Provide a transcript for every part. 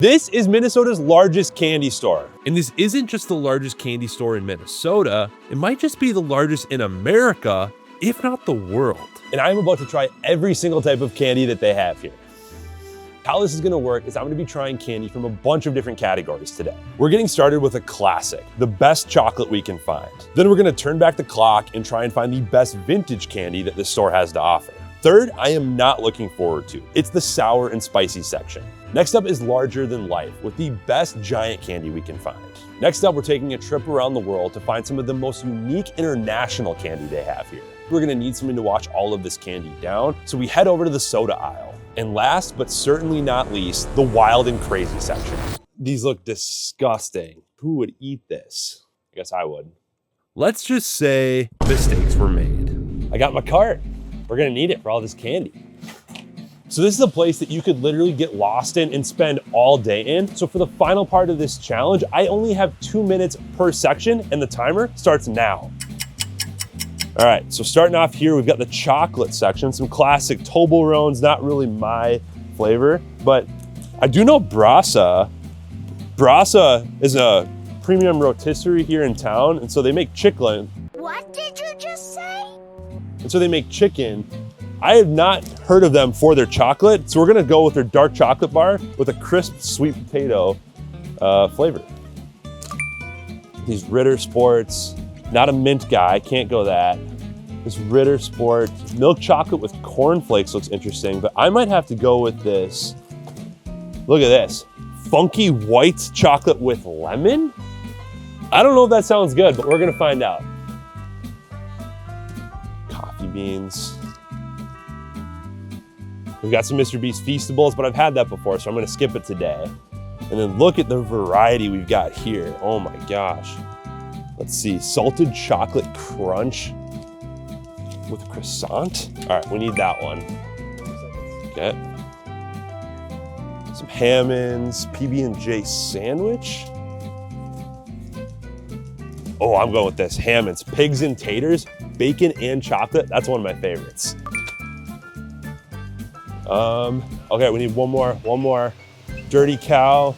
This is Minnesota's largest candy store. And this isn't just the largest candy store in Minnesota, it might just be the largest in America, if not the world. And I'm about to try every single type of candy that they have here. How this is gonna work is I'm gonna be trying candy from a bunch of different categories today. We're getting started with a classic, the best chocolate we can find. Then we're gonna turn back the clock and try and find the best vintage candy that this store has to offer. Third, I am not looking forward to. It's the sour and spicy section. Next up is larger than life with the best giant candy we can find. Next up, we're taking a trip around the world to find some of the most unique international candy they have here. We're gonna need something to wash all of this candy down, so we head over to the soda aisle. And last, but certainly not least, the wild and crazy section. These look disgusting. Who would eat this? I guess I would. Let's just say mistakes were made. I got my cart. We're gonna need it for all this candy. So this is a place that you could literally get lost in and spend all day in. So for the final part of this challenge, I only have 2 minutes per section and the timer starts now. All right, so starting off here, we've got the chocolate section, some classic Toblerones, not really my flavor, but I do know Brasa. Brasa is a premium rotisserie here in town, and so they make chicken. What did you just say? And so they make chicken. I have not heard of them for their chocolate, so we're gonna go with their dark chocolate bar with a crisp sweet potato flavor. These Ritter Sports, not a mint guy, can't go that. This Ritter Sport, milk chocolate with cornflakes looks interesting, but I might have to go with this. Look at this, funky white chocolate with lemon? I don't know if that sounds good, but we're gonna find out. Coffee beans. We've got some Mr. Beast Feastables, but I've had that before, so I'm gonna skip it today. And then look at the variety we've got here. Oh my gosh. Let's see, salted chocolate crunch with croissant. All right, we need that one. Okay. Some Hammond's PB&J sandwich. Oh, I'm going with this, Hammond's pigs and taters, bacon and chocolate. That's one of my favorites. Okay, we need one more. Dirty cow,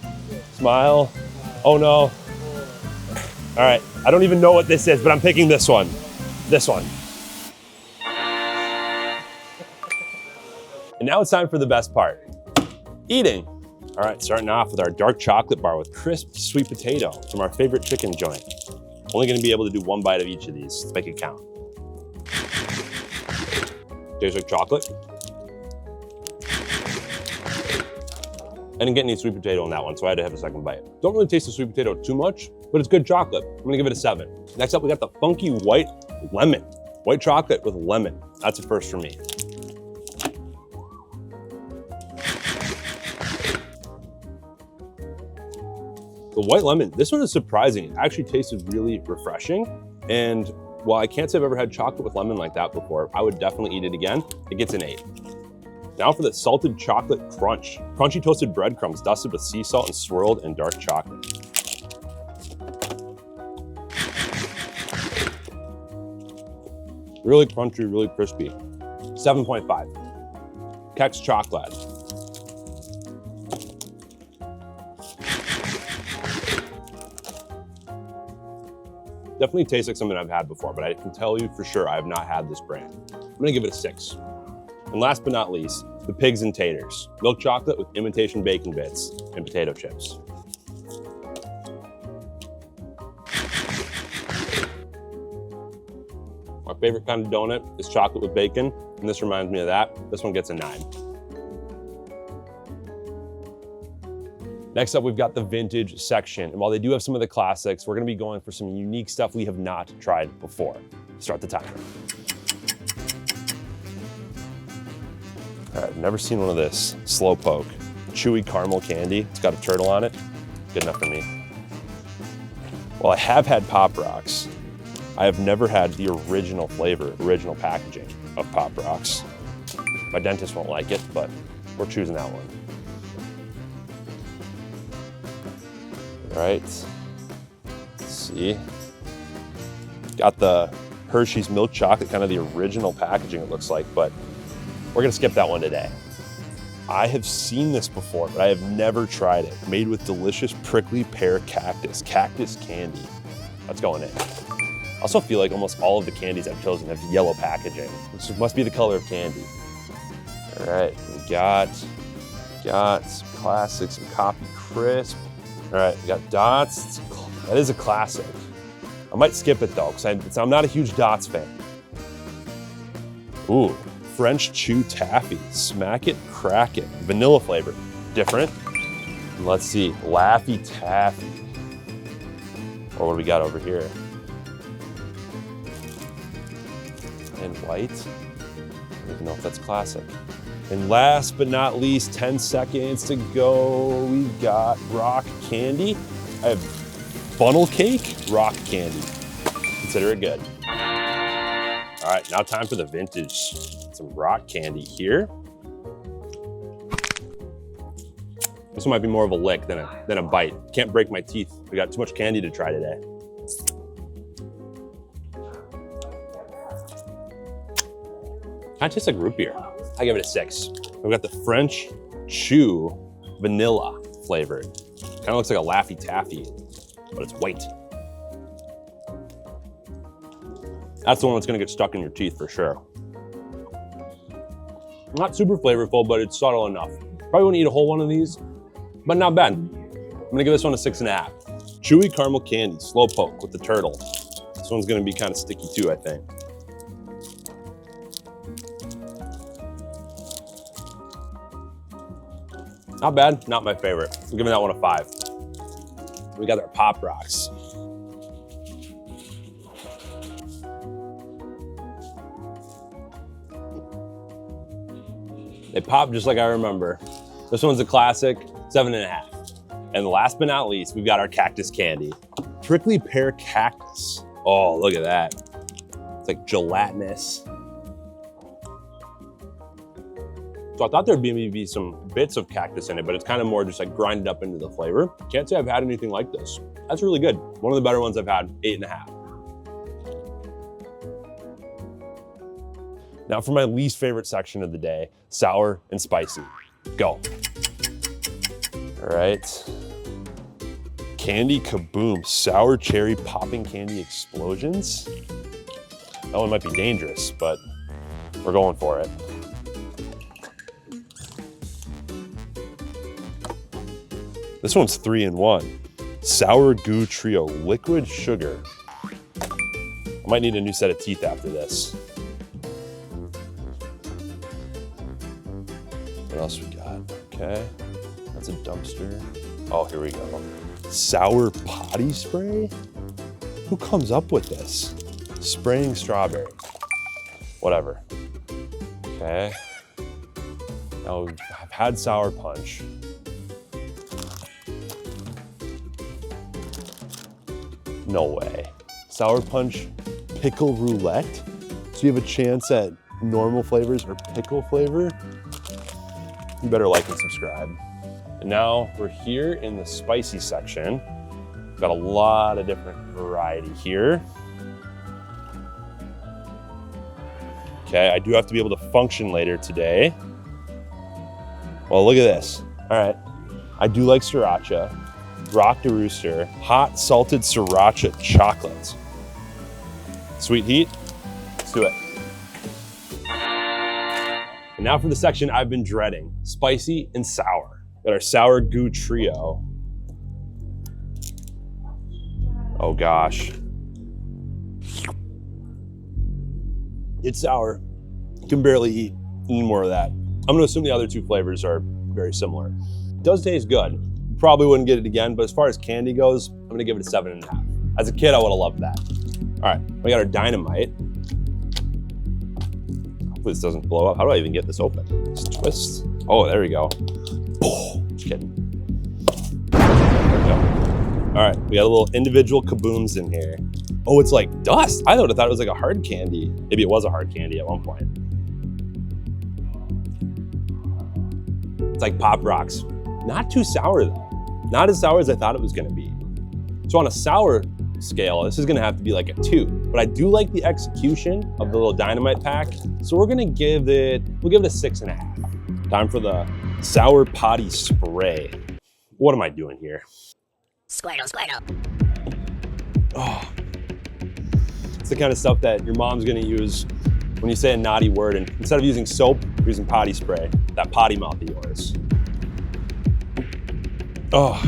smile. Oh no. All right, I don't even know what this is, but I'm picking this one. This one. And now it's time for the best part, eating. All right, starting off with our dark chocolate bar with crisp sweet potato from our favorite chicken joint. Only gonna be able to do one bite of each of these to make it count. Tastes like chocolate. I didn't get any sweet potato on that one, so I had to have a second bite. Don't really taste the sweet potato too much, but it's good chocolate. I'm gonna give it a 7. Next up, we got the funky white lemon. White chocolate with lemon. That's a first for me. The white lemon, this one is surprising. It actually tasted really refreshing. And while I can't say I've ever had chocolate with lemon like that before, I would definitely eat it again. It gets an 8. Now for the salted chocolate crunch. Crunchy toasted breadcrumbs dusted with sea salt and swirled in dark chocolate. Really crunchy, really crispy. 7.5. Kex chocolate. Definitely tastes like something I've had before, but I can tell you for sure I have not had this brand. I'm gonna give it a 6. And last but not least, the pigs and taters. Milk chocolate with imitation bacon bits and potato chips. My favorite kind of donut is chocolate with bacon, and this reminds me of that. This one gets a 9. Next up, we've got the vintage section. And while they do have some of the classics, we're gonna be going for some unique stuff we have not tried before. Start the timer. All right, I've never seen one of this. Slowpoke, chewy caramel candy. It's got a turtle on it. Good enough for me. Well, I have had Pop Rocks. I have never had the original flavor, original packaging of Pop Rocks. My dentist won't like it, but we're choosing that one. All right, let's see. Got the Hershey's milk chocolate, kind of the original packaging it looks like, but we're gonna skip that one today. I have seen this before, but I have never tried it. Made with delicious prickly pear cactus candy. That's going in. I also feel like almost all of the candies I've chosen have yellow packaging. This must be the color of candy. All right, we got some classics, some Coffee Crisp. All right, we got Dots. That is a classic. I might skip it though, because I'm not a huge Dots fan. Ooh, French Chew Taffy. Smack it, crack it. Vanilla flavor, different. Let's see, Laffy Taffy. Or what do we got over here? And white. I don't even know if that's classic. And last but not least, 10 seconds to go. We've got rock candy. I have funnel cake, rock candy. Consider it good. All right, now time for the vintage. Some rock candy here. This one might be more of a lick than a bite. Can't break my teeth. We got too much candy to try today. Kind of tastes like root beer. I give it a 6. We've got the French Chew vanilla flavored. Kind of looks like a Laffy Taffy, but it's white. That's the one that's gonna get stuck in your teeth for sure. Not super flavorful, but it's subtle enough. Probably wouldn't eat a whole one of these, but not bad. I'm gonna give this one a 6.5. Chewy caramel candy, slow poke with the turtle. This one's gonna be kind of sticky too, I think. Not bad, not my favorite. I'm giving that one a 5. We got our Pop Rocks. They pop just like I remember. This one's a classic, 7.5. And last but not least, we've got our cactus candy. Prickly pear cactus. Oh, look at that. It's like gelatinous. So I thought there'd be maybe some bits of cactus in it, but it's kind of more just like grinded up into the flavor. Can't say I've had anything like this. That's really good. One of the better ones I've had, 8.5. Now for my least favorite section of the day, sour and spicy. Go. All right. Candy Kaboom, sour cherry popping candy explosions. That one might be dangerous, but we're going for it. This one's 3-in-1. Sour Goo Trio, liquid sugar. I might need a new set of teeth after this. What else we got? Okay, that's a dumpster. Oh, here we go. Sour potty spray? Who comes up with this? Spraying strawberry. Whatever. Okay. Now I've had sour punch. No way. Sour punch pickle roulette? So you have a chance at normal flavors or pickle flavor? You better like and subscribe. And now we're here in the spicy section. Got a lot of different variety here. Okay, I do have to be able to function later today. Well, look at this. All right, I do like sriracha. Rock the Rooster, hot salted sriracha chocolate. Sweet heat, let's do it. And now for the section I've been dreading, spicy and sour. Got our Sour Goo Trio. Oh gosh. It's sour, can barely eat any more of that. I'm gonna assume the other two flavors are very similar. It does taste good. Probably wouldn't get it again, but as far as candy goes, I'm gonna give it a 7.5. As a kid, I would have loved that. All right, we got our dynamite. Hopefully this doesn't blow up. How do I even get this open? Just twist. Oh, there we go. Just kidding. There we go. All right, we got a little individual kabooms in here. Oh, it's like dust. I would have thought it was like a hard candy. Maybe it was a hard candy at one point. It's like Pop Rocks. Not too sour though. Not as sour as I thought it was gonna be. So on a sour scale, this is gonna have to be like a 2. But I do like the execution of the little dynamite pack. So we'll give it a 6.5. Time for the Sour potty spray. What am I doing here? Squirtle, squirtle. Oh, it's the kind of stuff that your mom's gonna use when you say a naughty word, and instead of using soap, you're using potty spray, that potty mouth of yours. Oh,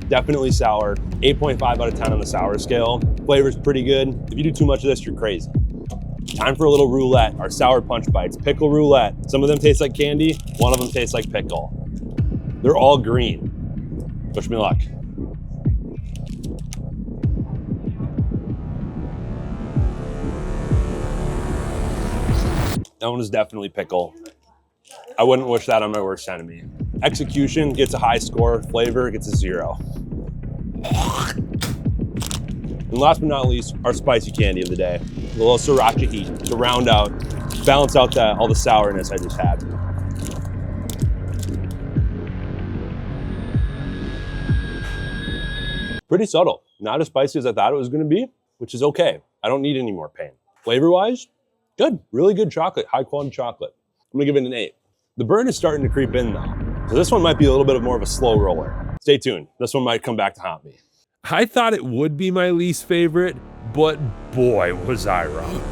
definitely sour. 8.5 out of 10 on the sour scale. Flavor's pretty good. If you do too much of this, you're crazy. Time for a little roulette, our sour punch bites. Pickle roulette. Some of them taste like candy, one of them tastes like pickle. They're all green. Wish me luck. That one is definitely pickle. I wouldn't wish that on my worst enemy. Execution gets a high score, flavor gets a 0. And last but not least, our spicy candy of the day. A little sriracha heat to round out, balance out all the sourness I just had. Pretty subtle, not as spicy as I thought it was gonna be, which is okay. I don't need any more pain. Flavor-wise, good, really good chocolate, high quality chocolate. I'm gonna give it an 8. The burn is starting to creep in though. So this one might be a little bit more of a slow roller. Stay tuned, this one might come back to haunt me. I thought it would be my least favorite, but boy, was I wrong.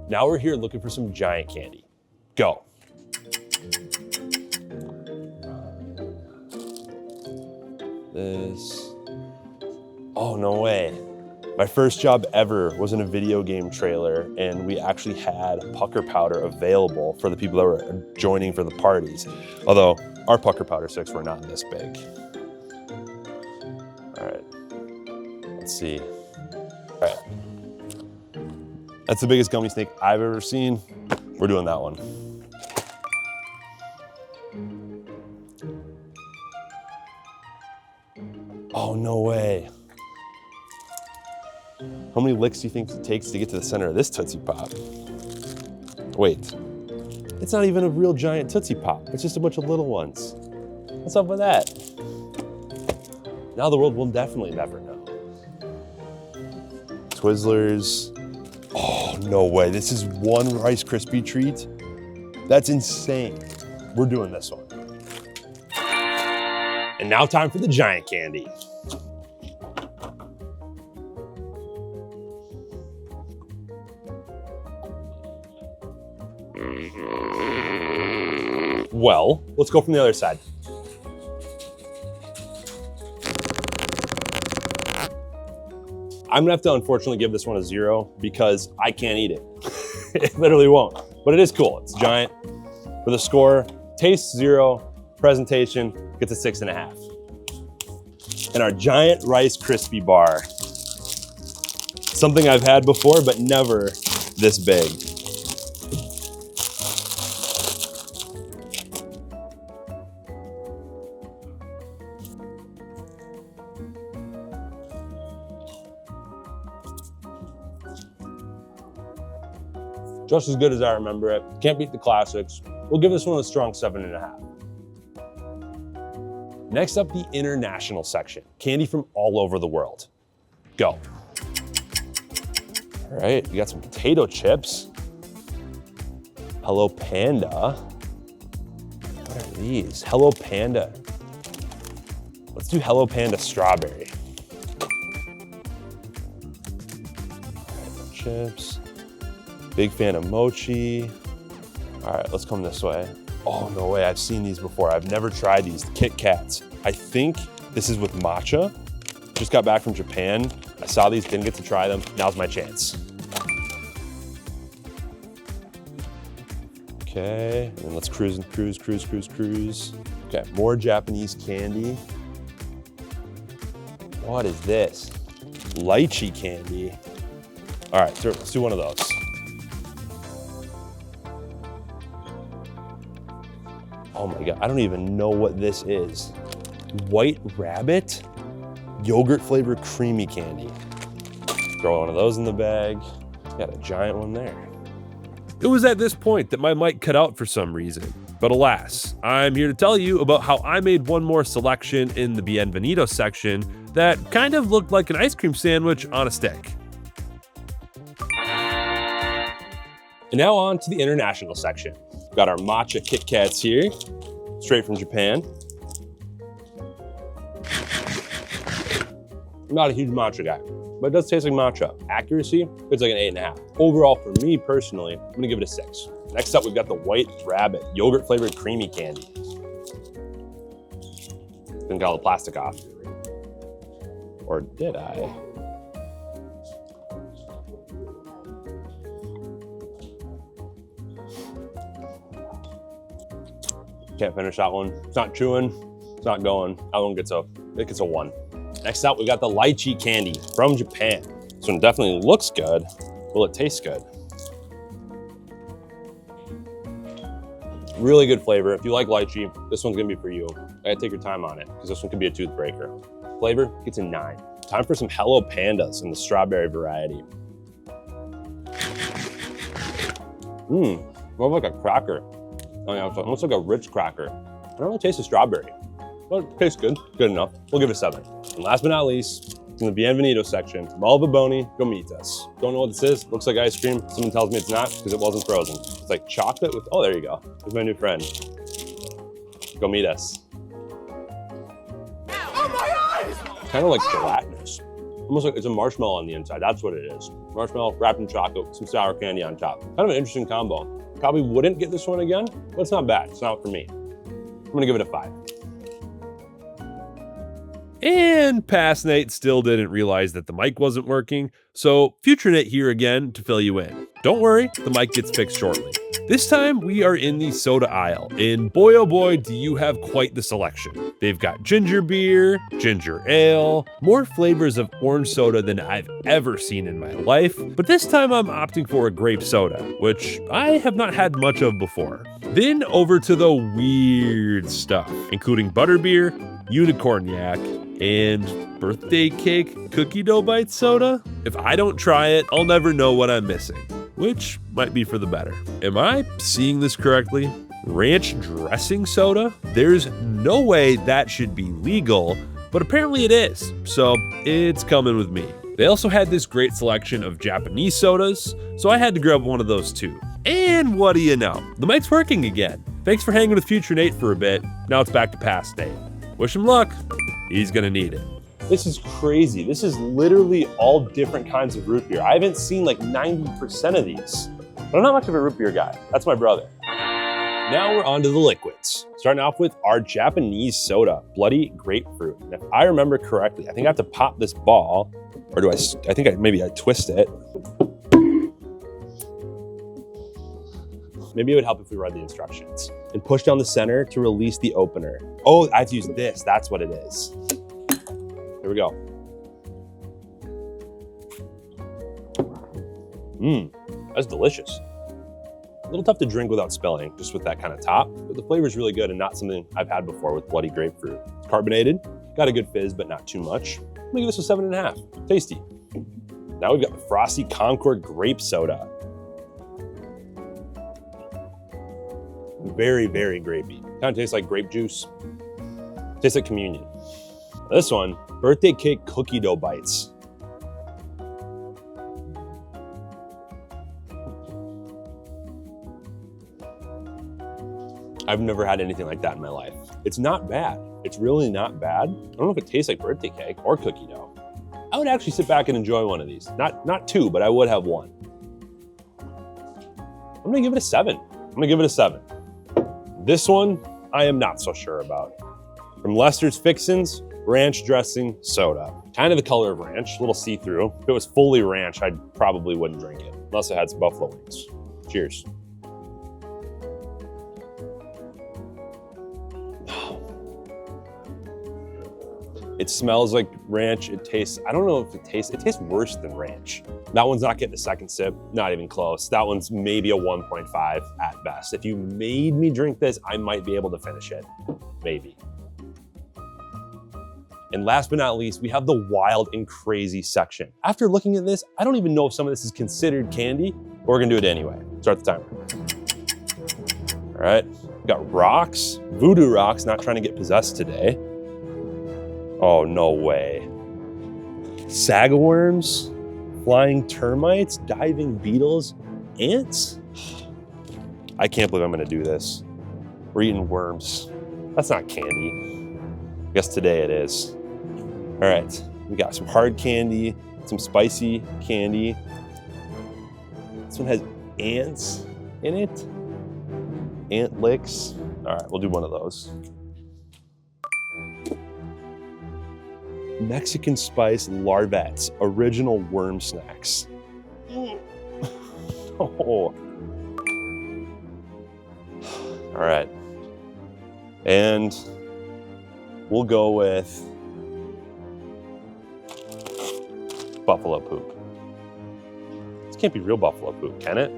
Now we're here looking for some giant candy. Go. This, oh no way. My first job ever was in a video game trailer, and we actually had pucker powder available for the people that were joining for the parties. Although our pucker powder sticks were not this big. All right, let's see. All right, that's the biggest gummy snake I've ever seen. We're doing that one. Oh, no way. How many licks do you think it takes to get to the center of this Tootsie Pop? Wait, it's not even a real giant Tootsie Pop. It's just a bunch of little ones. What's up with that? Now the world will definitely never know. Twizzlers. Oh, no way. This is one Rice Krispie treat? That's insane. We're doing this one. And now time for the giant candy. Well, let's go from the other side. I'm gonna have to unfortunately give this one a 0 because I can't eat it. It literally won't, but it is cool. It's giant. For the score, taste 0, presentation gets a 6.5. And our giant Rice Krispie bar. Something I've had before, but never this big. Just as good as I remember it. Can't beat the classics. We'll give this one a strong 7.5. Next up, the international section. Candy from all over the world. Go. All right, we got some potato chips. Hello Panda. What are these? Hello Panda. Let's do Hello Panda strawberry. All right, chips. Big fan of mochi. All right, let's come this way. Oh, no way, I've seen these before. I've never tried these, Kit Kats. I think this is with matcha. Just got back from Japan. I saw these, didn't get to try them. Now's my chance. Okay, and then let's cruise and cruise. Okay, more Japanese candy. What is this? Lychee candy. All right, so let's do one of those. Oh my God, I don't even know what this is. White Rabbit yogurt flavored creamy candy. Throw one of those in the bag. Got a giant one there. It was at this point that my mic cut out for some reason. But alas, I'm here to tell you about how I made one more selection in the Bienvenido section that kind of looked like an ice cream sandwich on a stick. And now on to the international section. We've got our matcha Kit Kats here, straight from Japan. I'm not a huge matcha guy, but it does taste like matcha. Accuracy, it's like an 8.5. Overall, for me personally, I'm gonna give it a 6. Next up, we've got the White Rabbit yogurt flavored creamy candy. Didn't get all the plastic off. Or did I? Can't finish that one. It's not chewing, it's not going. That one gets a 1. Next up, we got the lychee candy from Japan. This one definitely looks good. Will it taste good? Really good flavor. If you like lychee, this one's gonna be for you. I gotta take your time on it because this one could be a tooth breaker. Flavor gets a 9. Time for some Hello Pandas in the strawberry variety. More like a cracker. Oh yeah, it's almost like a rich cracker. I don't really taste the strawberry, but it tastes good. Good enough. We'll give it a 7. And last but not least, in the Bienvenido section, Malvaboni Gomitas. Don't know what this is. Looks like ice cream. Someone tells me it's not because it wasn't frozen. It's like chocolate with, oh, there you go. There's my new friend. Gomitas. Oh my eyes! Kind of like gelatinous. Almost like it's a marshmallow on the inside. That's what it is. Marshmallow wrapped in chocolate, some sour candy on top. Kind of an interesting combo. Probably wouldn't get this one again, but it's not bad. It's not for me. I'm gonna give it a 5. And past Nate still didn't realize that the mic wasn't working, so future Nate here again to fill you in. Don't worry, the mic gets fixed shortly. This time we are in the soda aisle, and boy oh boy do you have quite the selection. They've got ginger beer, ginger ale, more flavors of orange soda than I've ever seen in my life, but this time I'm opting for a grape soda, which I have not had much of before. Then over to the weird stuff, including butterbeer, unicorn yak, and birthday cake cookie dough bite soda. If I don't try it, I'll never know what I'm missing, which might be for the better. Am I seeing this correctly? Ranch dressing soda? There's no way that should be legal, but apparently it is, so it's coming with me. They also had this great selection of Japanese sodas, so I had to grab one of those too. And what do you know? The mic's working again. Thanks for hanging with Future Nate for a bit. Now it's back to past Nate. Wish him luck. He's gonna need it. This is crazy. This is literally all different kinds of root beer. I haven't seen like 90% of these, but I'm not much of a root beer guy. That's my brother. Now we're on to the liquids. Starting off with our Japanese soda, Bloody Grapefruit. And if I remember correctly, I think I have to pop this ball, or do I think maybe I twist it. Maybe it would help if we read the instructions. And push down the center to release the opener. Oh, I have to use this, that's what it is. Here we go. That's delicious. A little tough to drink without spilling, just with that kind of top, but the flavor is really good and not something I've had before with Bloody Grapefruit. It's carbonated, got a good fizz, but not too much. I'm gonna give this a 7.5, tasty. Now we've got the Frosty Concord Grape Soda. Very, very grapey. Kind of tastes like grape juice. Tastes like communion. This one, birthday cake cookie dough bites. I've never had anything like that in my life. It's not bad. It's really not bad. I don't know if it tastes like birthday cake or cookie dough. I would actually sit back and enjoy one of these. Not 2, but I would have 1. I'm gonna give it a 7. This one, I am not so sure about. From Lester's Fixins, ranch dressing soda. Kind of the color of ranch, a little see-through. If it was fully ranch, I probably wouldn't drink it, unless it had some buffalo wings. Cheers. It smells like ranch. It tastes, I don't know if it tastes worse than ranch. That one's not getting a second sip, not even close. That one's maybe a 1.5 at best. If you made me drink this, I might be able to finish it, maybe. And last but not least, we have the wild and crazy section. After looking at this, I don't even know if some of this is considered candy, but we're gonna do it anyway. Start the timer. All right, we got rocks, voodoo rocks, not trying to get possessed today. Oh, no way. Sagworms, flying termites, diving beetles, ants? I can't believe I'm gonna do this. We're eating worms. That's not candy. I guess today it is. All right, we got some hard candy, some spicy candy. This one has ants in it. Ant licks. All right, we'll do one of those. Mexican spice larvettes, original worm snacks. Oh. All right. And we'll go with buffalo poop. This can't be real buffalo poop, can it?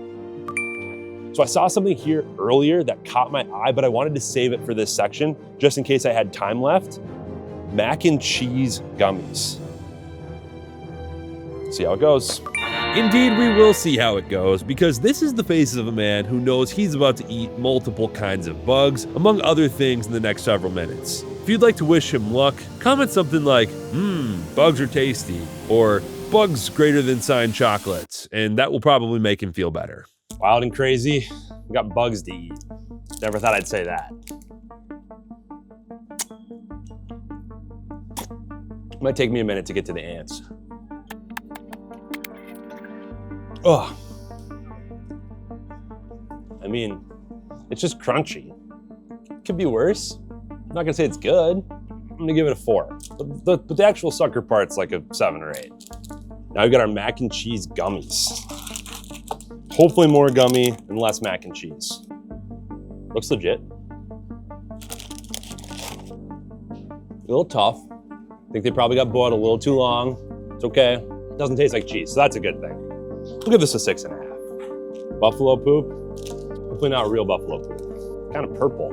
So I saw something here earlier that caught my eye, but I wanted to save it for this section just in case I had time left. Mac and cheese gummies. See how it goes. Indeed, we will see how it goes, because this is the face of a man who knows he's about to eat multiple kinds of bugs, among other things, in the next several minutes. If you'd like to wish him luck, comment something like, bugs are tasty, or bugs greater than signed chocolates, and that will probably make him feel better. Wild and crazy, we got bugs to eat. Never thought I'd say that. It might take me a minute to get to the ants. Oh, I mean, it's just crunchy. Could be worse. I'm not gonna say it's good. I'm gonna give it a 4. But the actual sucker part's like a 7 or 8. Now we've got our mac and cheese gummies. Hopefully more gummy and less mac and cheese. Looks legit. A little tough. I think they probably got boiled a little too long. It's okay. It doesn't taste like cheese, so that's a good thing. We'll give this a 6.5. Buffalo poop. Hopefully not real buffalo poop. Kind of purple.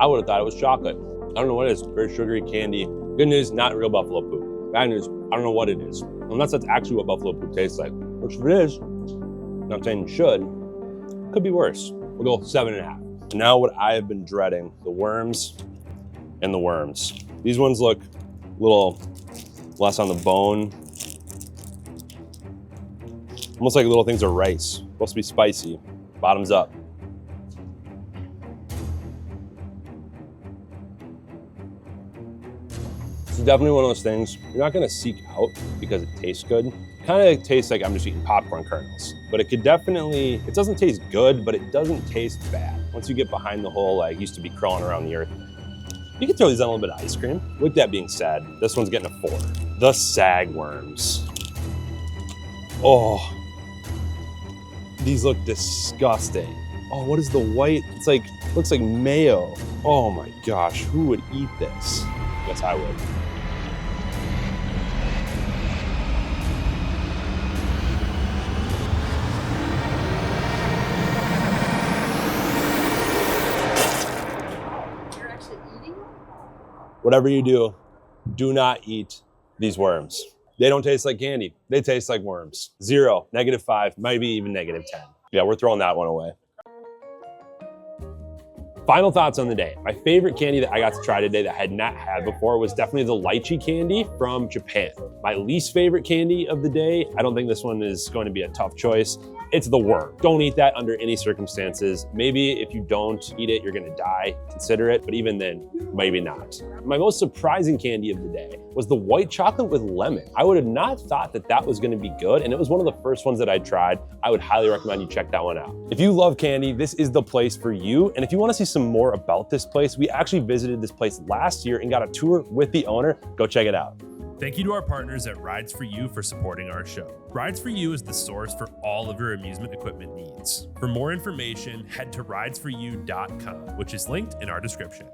I would have thought it was chocolate. I don't know what it is. Very sugary candy. Good news, not real buffalo poop. Bad news, I don't know what it is. Unless that's actually what buffalo poop tastes like. Which if it is, I'm not saying you should, could be worse. We'll go 7.5. Now what I have been dreading, the worms and the worms. These ones look a little less on the bone. Almost like little things of rice. Supposed to be spicy. Bottoms up. This is definitely one of those things you're not gonna seek out because it tastes good. Kind of tastes like I'm just eating popcorn kernels, but it could definitely, it doesn't taste good, but it doesn't taste bad. Once you get behind the whole, like, used to be crawling around the earth. You can throw these on a little bit of ice cream. With that being said, this one's getting a 4. The sagworms. Oh, these look disgusting. Oh, what is the white? It's like, looks like mayo. Oh my gosh, who would eat this? I guess I would. You're actually eating? Whatever you do not eat these worms. They don't taste like candy. They taste like worms. 0, -5, maybe even -10. Yeah, we're throwing that one away. Final thoughts on the day. My favorite candy that I got to try today that I had not had before was definitely the lychee candy from Japan. My least favorite candy of the day, I don't think this one is going to be a tough choice. It's the worm. Don't eat that under any circumstances. Maybe if you don't eat it, you're gonna die. Consider it, but even then, maybe not. My most surprising candy of the day was the white chocolate with lemon. I would have not thought that that was gonna be good, and it was one of the first ones that I tried. I would highly recommend you check that one out. If you love candy, this is the place for you. And if you wanna see some more about this place, we actually visited this place last year and got a tour with the owner. Go check it out. Thank you to our partners at Rides for You for supporting our show. Rides for You is the source for all of your amusement equipment needs. For more information, head to ridesforyou.com, which is linked in our description.